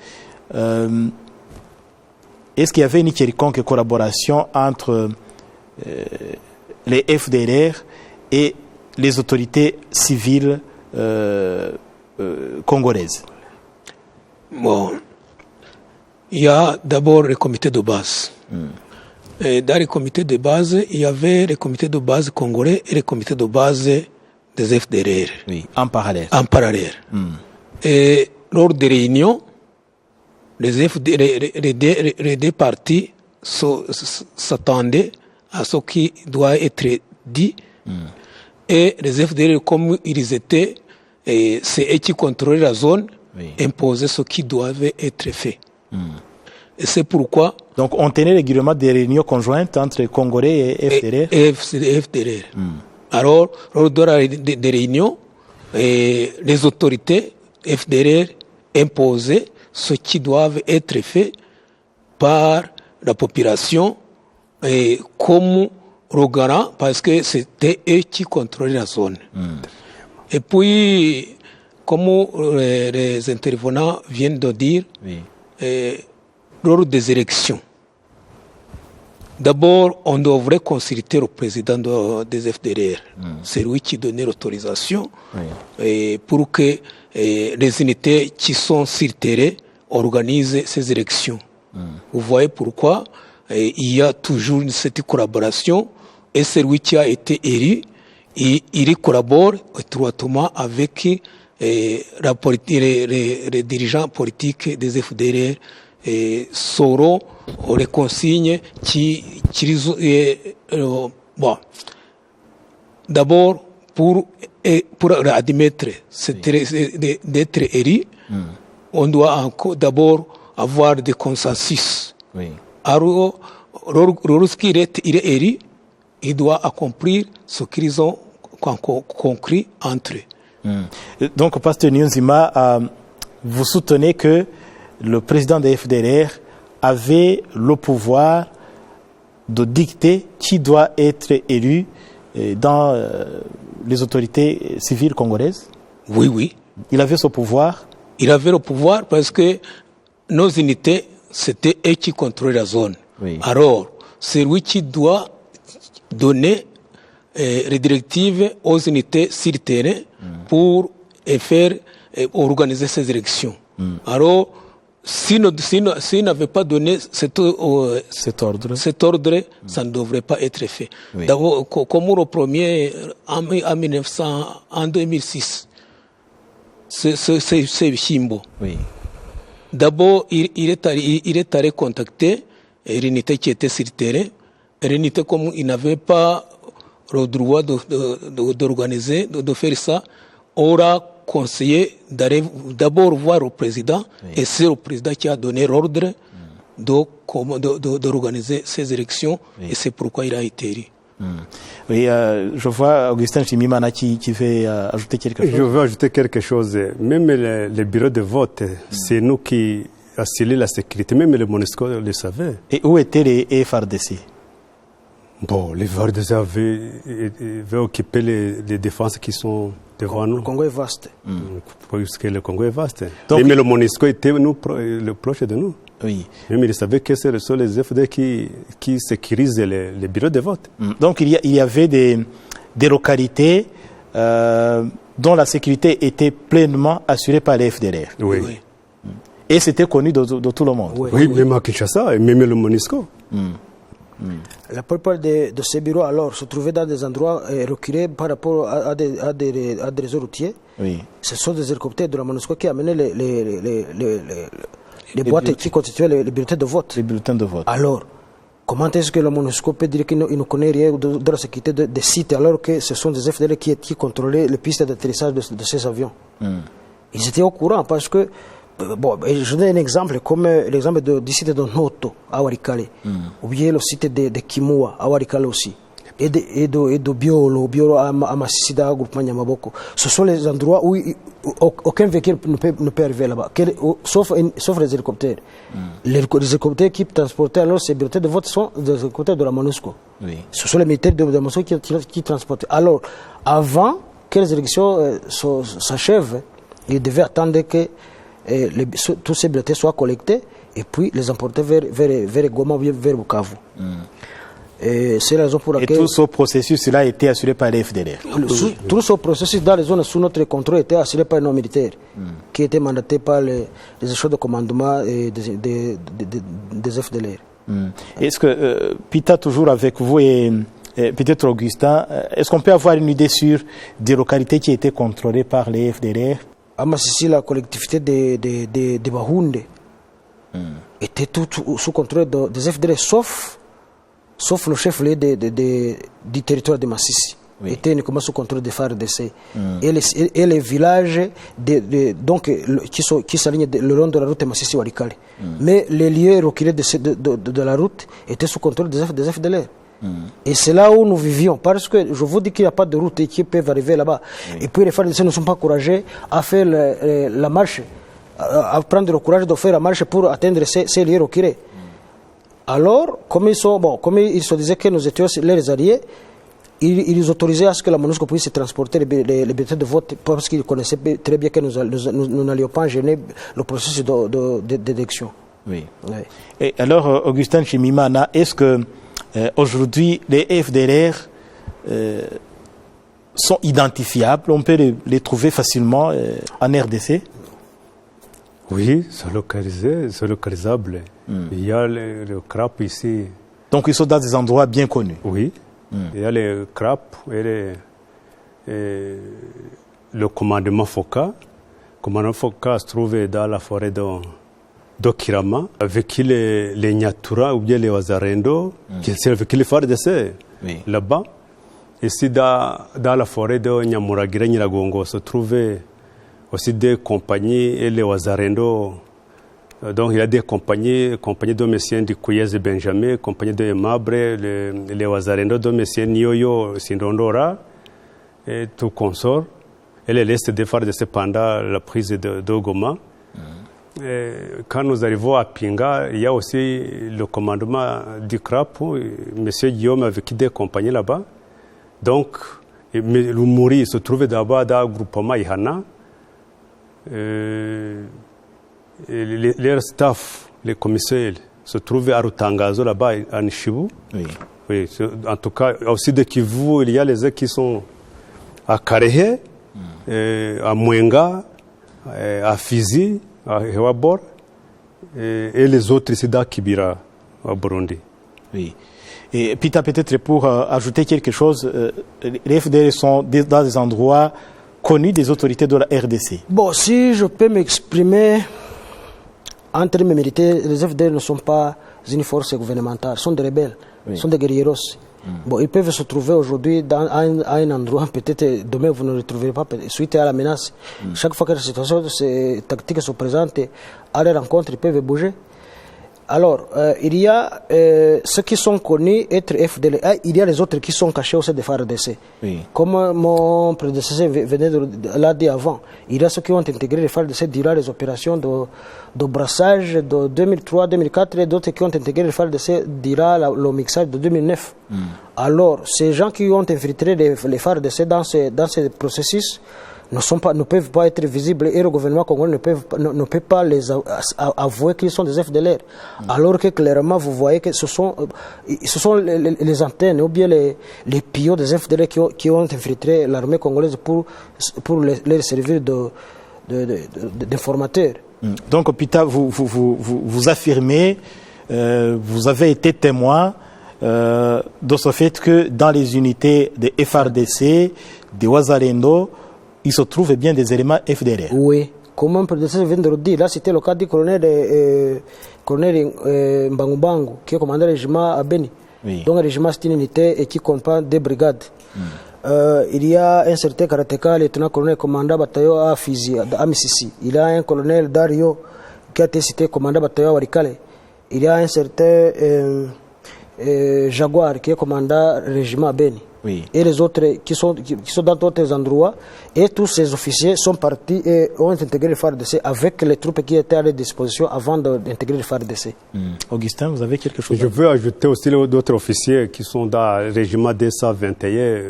est-ce qu'il y avait une quelconque collaboration entre les FDLR et les autorités civiles congolaises? Bon, il y a d'abord le comité de base. Et dans le comité de base, il y avait le comité de base congolais et le comité de base des FDLR. En parallèle. Et lors des réunions, les deux partis s'attendaient à ce qui doit être dit. Et les FDLR, comme ils étaient, c'est eux qui contrôlaient la zone, imposaient ce qui devait être fait. Et c'est pourquoi... Donc on tenait régulièrement des réunions conjointes entre Congolais et FDLR. Et FDLR. Alors, lors des réunions, les autorités FDLR imposer ce qui doit être fait par la population et comme regardant, parce que c'était eux qui contrôlaient la zone. Et puis, comme les intervenants viennent de dire, lors des élections, d'abord, on devrait consulter le président des FDLR. C'est lui qui donnait l'autorisation pour que les unités qui sont sur le terrain organisent ces élections. Vous voyez pourquoi il y a toujours cette collaboration et c'est lui qui a été élu. Il collabore étroitement avec les dirigeants politiques des FDLR et sauront les consignes bon. D'abord, pour admettre d'être élu, on doit d'abord avoir des consensus. Alors, lorsqu'il est élu, il doit accomplir ce qu'ils ont conclu entre eux. Donc, Pasteur Niyonzima, vous soutenez que le président des FDLR avait le pouvoir de dicter qui doit être élu dans les autorités civiles congolaises? Oui. Il avait ce pouvoir? Il avait le pouvoir parce que nos unités, c'était eux qui contrôlaient la zone. Alors, c'est lui qui doit donner les directives aux unités sur le terrain pour organiser ces élections. Alors, s'il n'avait pas donné cet ordre, ça ne devrait pas être fait. D'abord, comme le premier en 2006, c'est Chimbo. D'abord, il est allé contacter l'unité qui était sur le terrain. L'unité, comme il n'avait pas le droit d'organiser, de faire ça, aura conseillé d'abord voir le président, et c'est le président qui a donné l'ordre d'organiser ces élections, et c'est pourquoi il a été élu. Oui, je vois Augustin Chimimana qui veut ajouter quelque chose. Je veux ajouter quelque chose. Même les bureaux de vote, c'est nous qui assurons la sécurité. Même le MONUSCO le savait. Et où étaient les FARDC? Bon, les FARDC avaient occupé les défenses qui sont devant nous. Le Congo est vaste. Parce que le Congo est vaste. Donc, mais le MONUSCO était le proche de nous. Oui. Même ils savaient que ce sont les FD qui sécurisent les bureaux de vote. Donc il y avait des localités dont la sécurité était pleinement assurée par les FDLR. Oui. Et c'était connu de tout le monde. Oui, même à Kinshasa, et même le MONUSCO. La plupart de ces bureaux alors se trouvaient dans des endroits reculés par rapport à des réseaux routiers. Ce sont des hélicoptères de la MONUSCO qui amenaient les boîtes qui constituaient les bulletins de vote. Les bulletins de vote. Alors, comment est-ce que la MONUSCO peut dire qu'il ne connaît rien de la sécurité des sites alors que ce sont des FDL qui contrôlaient les pistes d'atterrissage de ces avions? Ils étaient au courant parce que, bon, je donne un exemple comme l'exemple du site de Noto à Walikale, ou bien le site de Kimua à Walikale aussi. Et de Biolo à Massisida, groupement Nyamaboko. Ce sont les endroits où aucun véhicule ne peut arriver là-bas, sauf les hélicoptères. Les hélicoptères qui transportaient alors ces bulletins de vote sont des hélicoptères de la MONUSCO. Ce sont les militaires de la MONUSCO qui transportaient. Alors, avant que les élections s'achèvent, ils devaient attendre que tous ces bulletins soient collectés et puis les emporter vers Goma ou vers Bukavu. Et c'est la raison pour laquelle... Et tout ce processus-là a été assuré par les FDLR. Tout ce processus dans les zones sous notre contrôle était assuré par nos militaires, qui étaient mandatés par les échelons de commandement des FDLR. Est-ce que, Pita, toujours avec vous et peut-être Augustin, est-ce qu'on peut avoir une idée sur des localités qui étaient contrôlées par les FDLR? À Massissi, la collectivité de Bahunde était tout sous contrôle des FDLR, sauf le chef-lieu du territoire de Massissi. Était uniquement sous contrôle des FARDC. Et les villages qui s'alignent le long de la route de Massissi-Walikale. Mais les lieux reculés de la route étaient sous contrôle des FDLR. Et c'est là où nous vivions, parce que je vous dis qu'il n'y a pas de route qui peuvent arriver là-bas. Et puis les FARDC ne sont pas encouragés à faire la marche à prendre le courage de faire la marche pour atteindre ces lieux reculés. Alors, comme ils se disaient que nous étions leurs alliés, ils autorisaient à ce que la MONUSCO puisse transporter les bulletins de vote parce qu'ils connaissaient très bien que nous n'allions pas gêner le processus d'élection. Oui. Oui. Et alors, Augustin Chimimana, est-ce que aujourd'hui les FDLR sont identifiables? On peut les trouver facilement en RDC? Oui, c'est localisable. Il y a le CRAP ici. Donc ils sont dans des endroits bien connus? Oui. Il y a le CRAP et le commandement FOCA. Le commandement FOCA se trouve dans la forêt d'Okirama, avec les Nyatura ou bien les Wazarendo, avec les FARDC là-bas. Ici, dans la forêt de Nyamuragira, Nyiragongo, se trouvaient aussi des compagnies et les Wazarendo. Donc, il y a des compagnies de messieurs de Kouyez et Benjamin, compagnie de Mabre, les Wazarendo de messieurs Nioyo, Sindondora, et tout consort. Et les restes des FARDC pendant la prise de Goma. Quand nous arrivons à Pinga, il y a aussi le commandement du CRAP, M. Guillaume avec des compagnies là-bas. Donc, le Mouri se trouvait d'abord dans le groupement Ihana. Les staff, les commissaires, se trouvaient à Rutangazo là-bas, à Nishibu. Oui. Oui. En tout cas, aussi de Kivu, il y a les qui sont à Karehe, à Mwenga, à Fizi, à Hewabor, et les autres ici dans Kibira, au Burundi. Oui. Et Pita, peut-être pour ajouter quelque chose, les FDL sont dans des endroits connus des autorités de la RDC. Bon, si je peux m'exprimer en termes militaires, les FDL ne sont pas une force gouvernementale, sont des rebelles, sont des guerrieros. Bon, ils peuvent se trouver aujourd'hui à un endroit, peut-être demain vous ne les trouverez pas, suite à la menace. Chaque fois que la situation tactique se présente, à la rencontre, ils peuvent bouger. Alors, il y a ceux qui sont connus être FDL, il y a les autres qui sont cachés au sein des FARDC. Oui. Comme mon prédécesseur venait de l'a dit avant, il y a ceux qui ont intégré les FARDC durant les opérations de brassage de 2003-2004 et d'autres qui ont intégré les FARDC durant le mixage de 2009. Alors, ces gens qui ont infiltré les FARDC dans ce processus ne peuvent pas être visibles et le gouvernement congolais ne peut pas les avouer qu'ils sont des FDLR. Alors que clairement, vous voyez que ce sont les antennes ou bien les pions des FDLR qui ont infiltré l'armée congolaise pour les servir d'informateurs. Donc, Pita, vous affirmez, vous avez été témoin de ce fait que dans les unités de FARDC, de Wazalendo, il se trouve bien des éléments FDLR. Oui, comme un prédécesseur vient de le dire, là c'était le cas du colonel Mbangubangu, qui est commandant du régiment à Beni. Oui. Donc le régiment c'est une unité qui comprend des brigades. Il y a un certain karatéka, lieutenant-colonel commandant bataillon à Fizi, à Mississi. Il y a un colonel Dario qui a été cité commandant bataillon à Warikale. Il y a un certain Jaguar qui est commandant régiment à Beni. Oui. Et les autres qui sont dans d'autres endroits. Et tous ces officiers sont partis et ont intégré le FARDC avec les troupes qui étaient à leur disposition avant d'intégrer le FARDC. Augustin, vous avez quelque chose? Je veux ajouter aussi d'autres officiers qui sont dans le régiment 221,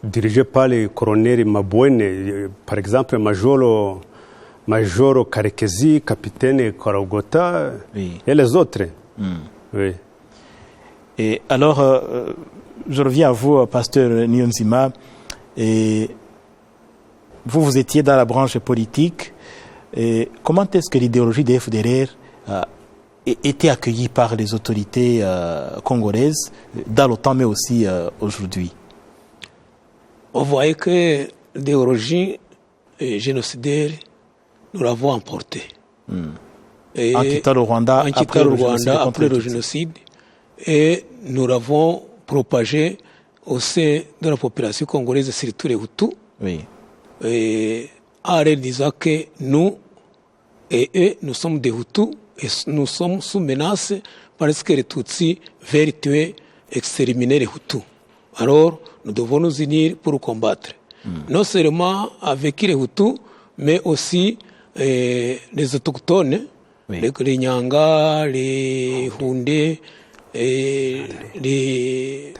dirigés par les colonels Mabouene, par exemple Majoro Karekezi, capitaine Karagota, et les autres. Oui. Et alors, je reviens à vous, pasteur Nyonzima. Et vous étiez dans la branche politique. Et comment est-ce que l'idéologie des FDLR a été accueillie par les autorités congolaises dans l'OTAN, mais aussi aujourd'hui? On voyait que l'idéologie génocidaire, nous l'avons emportée. En quittant le Rwanda après le génocide. Et nous l'avons propagé au sein de la population congolaise, surtout les Hutus. Oui. Et en disant que nous et eux, nous sommes des Hutus et nous sommes sous menace parce que les Tutsis veulent tuer, exterminer les Hutus. Alors, nous devons nous unir pour combattre. Non seulement avec les Hutus, mais aussi les autochtones, les Nyanga, les Houndé, les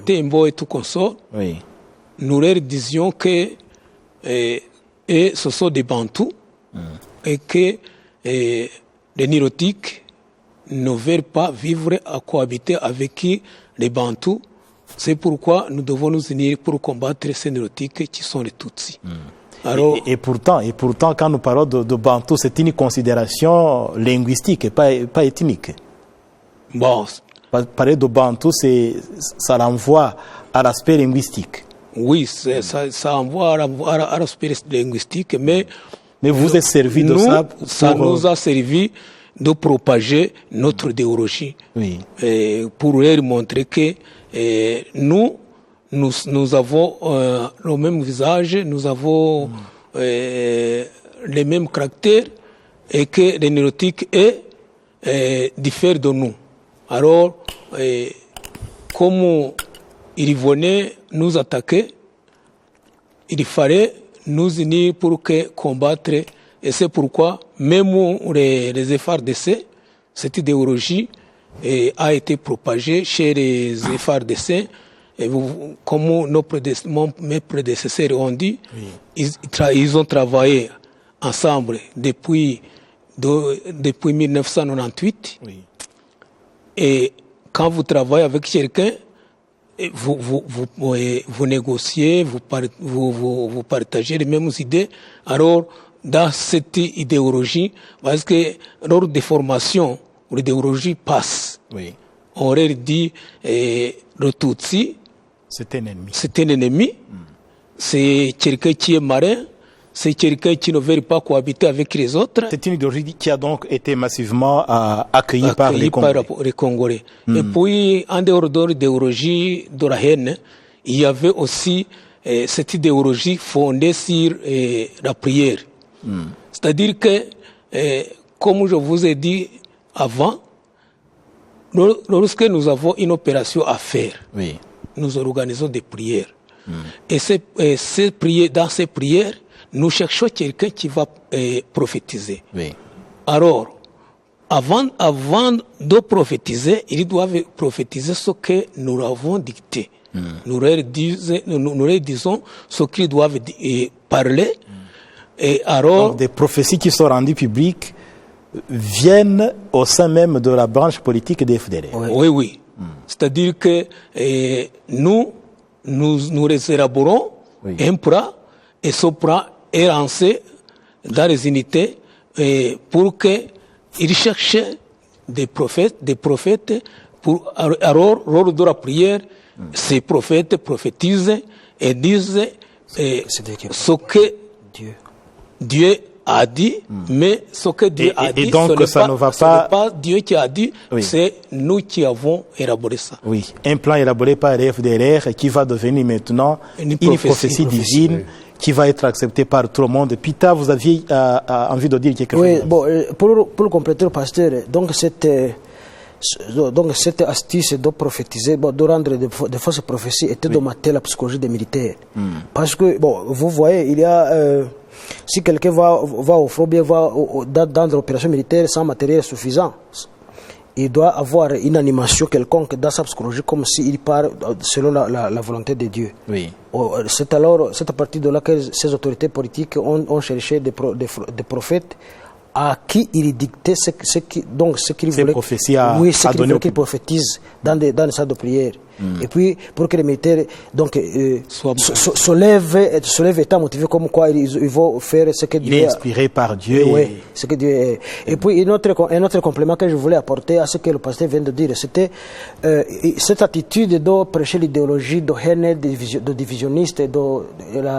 Tembo et tout consort. Nous leur disions que ce sont des Bantous et que les Nilotiques ne veulent pas vivre à cohabiter avec les Bantous. C'est pourquoi nous devons nous unir pour combattre ces Nilotiques qui sont les Tutsis. Alors, et pourtant, quand nous parlons de Bantou, c'est une considération linguistique et pas ethnique. Bon, parler de Bantou, ça renvoie à l'aspect linguistique. Oui, ça envoie à l'aspect linguistique, mais vous êtes servi de ça pour... Ça nous a servi de propager notre idéologie. Pour leur montrer que nous avons le même visage, nous avons les mêmes caractères et que les Nilotiques diffèrent de nous. Alors, comme ils venaient nous attaquer, il fallait nous unir pour combattre. Et c'est pourquoi, même les FARDC, cette idéologie a été propagée chez les FARDC. Et comme mes prédécesseurs ont dit, ils ont travaillé ensemble depuis 1998. Et quand vous travaillez avec quelqu'un, vous négociez, vous partagez les mêmes idées. Alors, dans cette idéologie, parce que lors des formations, l'idéologie passe. On leur dit le Tutsi, c'est un ennemi. C'est quelqu'un qui est marin. C'est quelqu'un qui ne veut pas cohabiter avec les autres. C'est une idéologie qui a donc été massivement accueillie par les Congolais. Et puis, en dehors de l'idéologie de la haine, il y avait aussi cette idéologie fondée sur la prière. C'est-à-dire que, comme je vous ai dit avant, lorsque nous avons une opération à faire, nous organisons des prières. Et dans ces prières, nous cherchons quelqu'un qui va prophétiser. Alors, avant de prophétiser, ils doivent prophétiser ce que nous leur avons dicté. Nous leur disons ce qu'ils doivent parler. Et alors, donc, des prophéties qui sont rendues publiques viennent au sein même de la branche politique des FDLR. Oui. C'est-à-dire que nous les élaborons un plan, et ce plan est lancé dans les unités pour qu'ils cherchent des prophètes alors, lors de la prière, ces prophètes prophétisent et disent ce que Dieu a dit, mais ce que Dieu a dit, donc, ce n'est pas Dieu qui a dit, c'est nous qui avons élaboré ça. Oui, un plan élaboré par les FDLR qui va devenir maintenant une prophétie divine qui va être acceptée par tout le monde. Pita, vous aviez envie de dire quelque chose? Oui, bon, pour compléter le pasteur, donc cette astuce de prophétiser, de rendre de fausses prophéties était de mater la psychologie des militaires. Parce que, vous voyez, il y a... si quelqu'un va au front, bien va dans l'opération militaire sans matériel suffisant, il doit avoir une animation quelconque dans sa psychologie, comme s'il part selon la volonté de Dieu. C'est à partir de là que ces autorités politiques ont cherché des prophètes à qui il dictait ce qu'il voulait. Ce qu'il voulait qu'ils prophétisent dans des salles de prière. Et puis, pour que les militaires se lèvent étant motivés comme quoi ils vont faire ce que Dieu est inspiré par Dieu. Ce que Dieu est. Et puis, un autre complément que je voulais apporter à ce que le pasteur vient de dire, c'était cette attitude de prêcher l'idéologie de haine, de divisionniste, de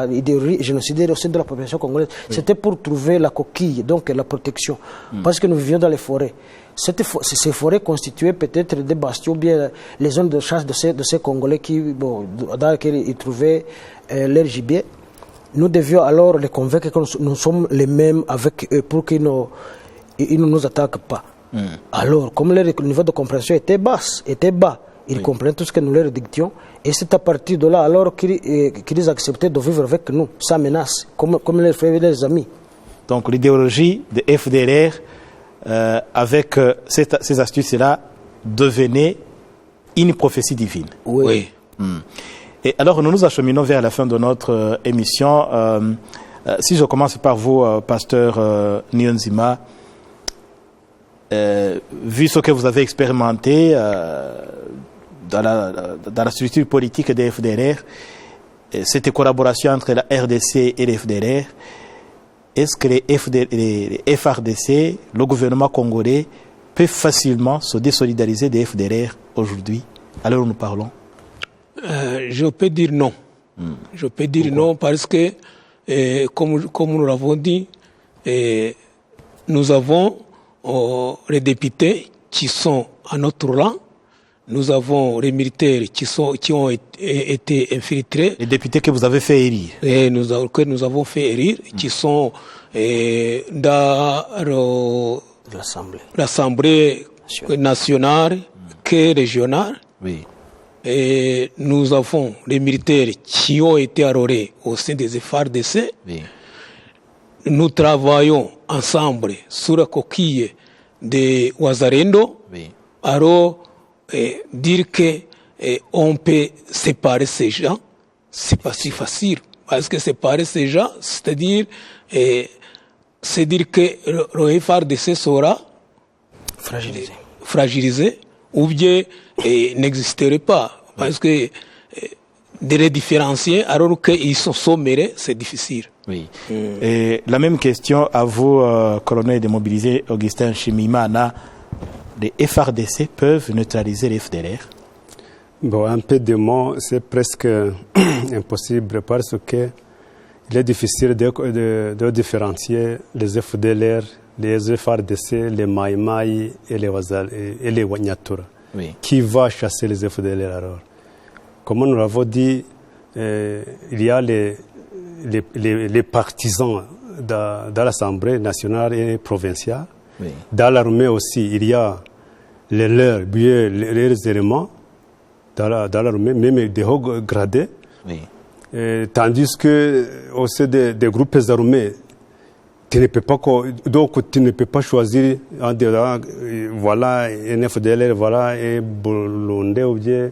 l'idéologie génocidaire au sein de la population congolaise. C'était pour trouver la coquille, donc la protection. Parce que nous vivions dans les forêts. Ces forêts constituaient peut-être des bastions, bien les zones de chasse de ces Congolais dans lesquels ils trouvaient leur gibier. Nous devions alors les convaincre que nous sommes les mêmes avec eux pour qu'ils ne nous attaquent pas. Alors, comme leur niveau de compréhension était bas, Ils comprennent tout ce que nous leur dictions. Et c'est à partir de là alors qu'ils acceptaient de vivre avec nous, sans menace, comme leurs frères et leurs amis. Donc l'idéologie de FDLR, avec ces astuces-là, devenait une prophétie divine. Oui. Et alors nous nous acheminons vers la fin de notre émission. Si je commence par vous, pasteur Niyonzima, vu ce que vous avez expérimenté dans la structure politique des FDLR, cette collaboration entre la RDC et les FDLR, est-ce que les FRDC, le gouvernement congolais, peut facilement se désolidariser des FDLR aujourd'hui, à l'heure où nous parlons? Je peux dire non. Je peux dire non parce que, comme nous l'avons dit, nous avons les députés qui sont à notre rang, nous avons les militaires qui ont été infiltrés. Les députés que vous avez fait élire. Et que nous avons fait élire, qui sont dans l'Assemblée nationale, que régionale. Oui. Et nous avons les militaires qui ont été arrôlés au sein des FARDC. Oui. Nous travaillons ensemble sur la coquille de Wazarendo. Oui. Alors, dire qu'on peut séparer ces gens, c'est pas si facile. Parce que séparer ces gens, c'est-à-dire que le FARDC sera fragilisé ou bien n'existerait pas. Parce que de les différencier alors qu'ils sont sommaires, c'est difficile. Oui. Et la même question à vous, colonel démobilisé Augustin Chimimana. Les FRDC peuvent neutraliser les FDLR? Bon, un peu de mots, c'est presque impossible parce que il est difficile de différencier les FDLR, les FRDC, les Maïmaï et les Wanyatura. Oui. Qui va chasser les FDLR alors? Comme nous l'avons dit, il y a les partisans dans l'Assemblée nationale et provinciale. Oui. Dans l'armée aussi, il y a les éléments dans l'armée, même des hauts gradés. Oui. Tandis que au sein des groupes armés, tu ne peux pas choisir en disant voilà un FDLR, voilà un Bolondais ou bien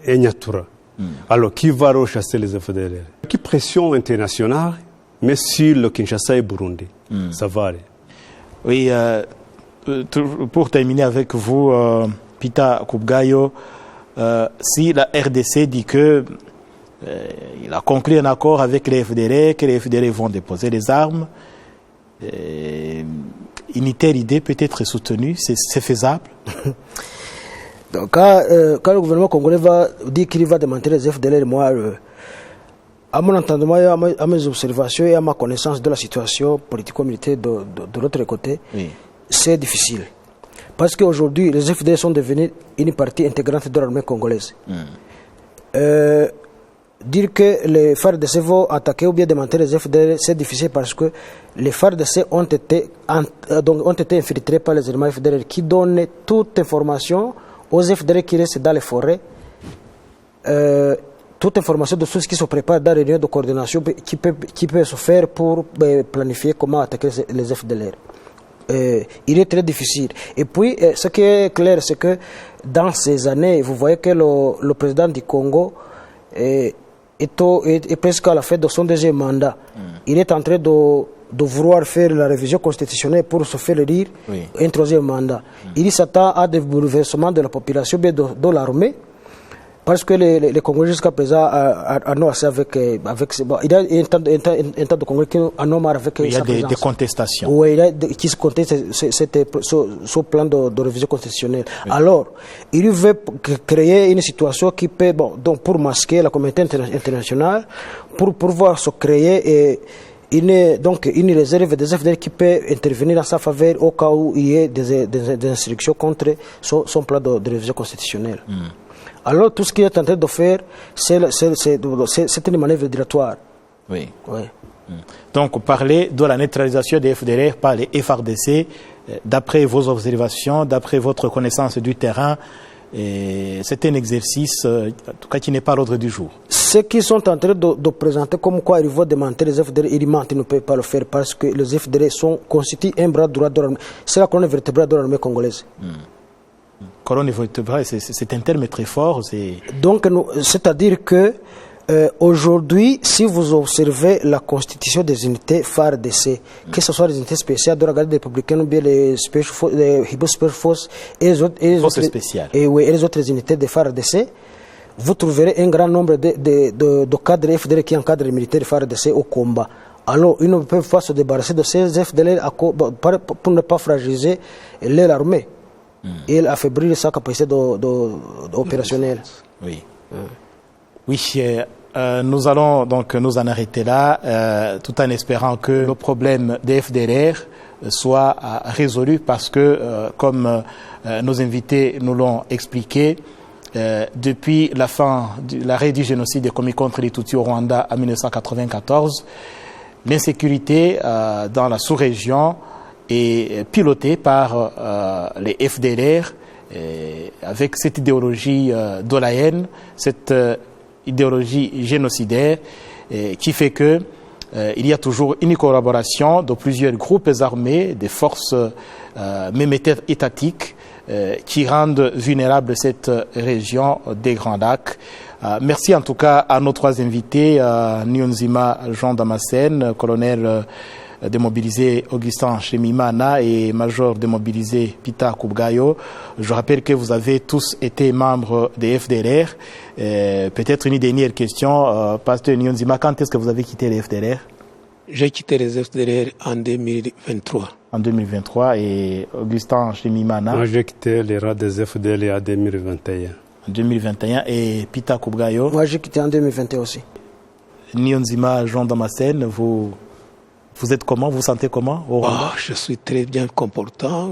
un Nyatura. Alors qui va rechasser les FDLR? Qui pression internationale, mais sur le Kinshasa et Burundi, ça va aller. Oui, pour terminer avec vous, Pita Koubgayo, si la RDC dit que il a conclu un accord avec les FDLR, que les FDLR vont déposer les armes, une telle idée peut être soutenue, c'est faisable? Donc, quand le gouvernement congolais va dire qu'il va démanteler les FDLR, moi, à mon entendement, à mes observations et à ma connaissance de la situation politico-militaire de l'autre côté, oui. C'est difficile. Parce qu'aujourd'hui, les FDLR sont devenus une partie intégrante de l'armée congolaise. Dire que les FARDC vont attaquer ou bien démanteler les FDLR, c'est difficile parce que les FARDC ont été infiltrés par les éléments FDLR qui donnent toute information aux FDLR qui restent dans les forêts. Toute information de tout ce qui se prépare dans les réunions de coordination qui peut se faire pour planifier comment attaquer les FDLR. Il est très difficile. Et puis, ce qui est clair, c'est que dans ces années, vous voyez que le président du Congo est presque à la fin de son deuxième mandat. Il est en train de vouloir faire la révision constitutionnelle pour se faire élire un troisième mandat. Il s'attend à des bouleversements de la population, de l'armée, parce que les Congolais jusqu'à présent en ont assez avec bon, il y a un tas de Congolais qui en ont marre avec il y a sa présence. Des contestations. Oui, il y a qui se contestent ce plan de révision constitutionnelle. Oui. Alors, il veut créer une situation qui peut, donc pour masquer la communauté internationale, pour pouvoir se créer une réserve des FDL qui peut intervenir en sa faveur au cas où il y ait des instructions contre son plan de révision constitutionnelle. Alors, tout ce qu'il est en train de faire, c'est une manœuvre dilatoire. Oui. Oui. Donc, parler de la neutralisation des FDLR par les FARDC, d'après vos observations, d'après votre connaissance du terrain, c'est un exercice, en tout cas, qui n'est pas à l'ordre du jour. Ceux qui sont en train de présenter comme quoi ils vont démanteler les FDLR, ils mentent, ils ne peuvent pas le faire parce que les FDLR constituent un bras droit de l'armée. C'est la colonne vertébrale de l'armée congolaise. Colonne vertébrale, c'est un terme très fort. Donc, c'est-à-dire que aujourd'hui, si vous observez la constitution des unités FARDC, que ce soit les unités spéciales de la garde républicaine ou bien les Hibou Special Force et les autres unités de FARDC, vous trouverez un grand nombre de cadres FDL qui encadrent les militaires FARDC au combat. Alors, ils ne peuvent pas se débarrasser de ces FDL pour ne pas fragiliser leur armée et affaiblir sa capacité opérationnelle. Oui. Oui, nous allons donc nous en arrêter là, tout en espérant que le problème des FDLR soit résolu parce que, comme nos invités nous l'ont expliqué, depuis la fin de l'arrêt du génocide commis contre les Tutsis au Rwanda en 1994, l'insécurité dans la sous-région est pilotée par les FDLR avec cette idéologie de la haine, cette idéologie génocidaire qui fait que il y a toujours une collaboration de plusieurs groupes armés, des forces même étatiques qui rendent vulnérable cette région des Grands Lacs. Merci en tout cas à nos trois invités, Niyonzima Jean Damascène, colonel démobilisé Augustin Chemimana et major démobilisé Pita Koubgayo. Je rappelle que vous avez tous été membres des FDLR. Peut-être une dernière question, pasteur Niyonzima, quand est-ce que vous avez quitté les FDLR? J'ai quitté les FDLR en 2023. En 2023 et Augustin Chemimana? Moi j'ai quitté les rangs des FDLR en 2021. En 2021 et Pita Koubgayo? Moi j'ai quitté en 2021 aussi. Niyonzima Jean Damascène, vous êtes comment? Vous vous sentez comment au Rwanda? Je suis très bien comportant.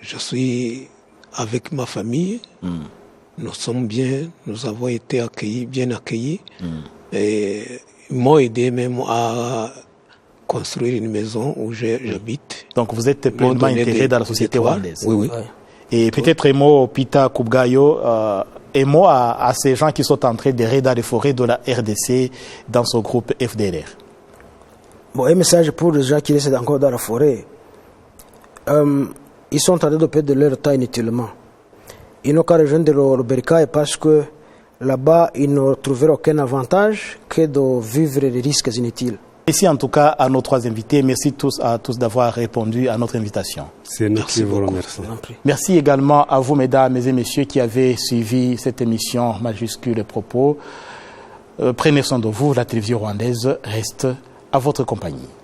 Je suis avec ma famille. Nous sommes bien. Nous avons été bien accueillis. Et ils m'ont aidé même à construire une maison où j'habite. Donc vous êtes pleinement intégré dans la société rwandaise? Oui, oui. Et peut-être un mot, Pita Koubgayo, un mot à ces gens qui sont entrés d'errer dans les forêts de la RDC dans ce groupe FDLR. Bon, un message pour les gens qui restent encore dans la forêt. Ils sont en train de perdre leur temps inutilement. Ils n'ont qu'à rejoindre le bercail parce que là-bas, ils ne trouveront aucun avantage que de vivre les risques inutiles. Merci en tout cas à nos trois invités. Merci à tous d'avoir répondu à notre invitation. C'est nous qui vous remercions. Merci également à vous, mesdames et messieurs, qui avez suivi cette émission Majuscule Propos. Prenez soin de vous. La télévision rwandaise reste à votre compagnie.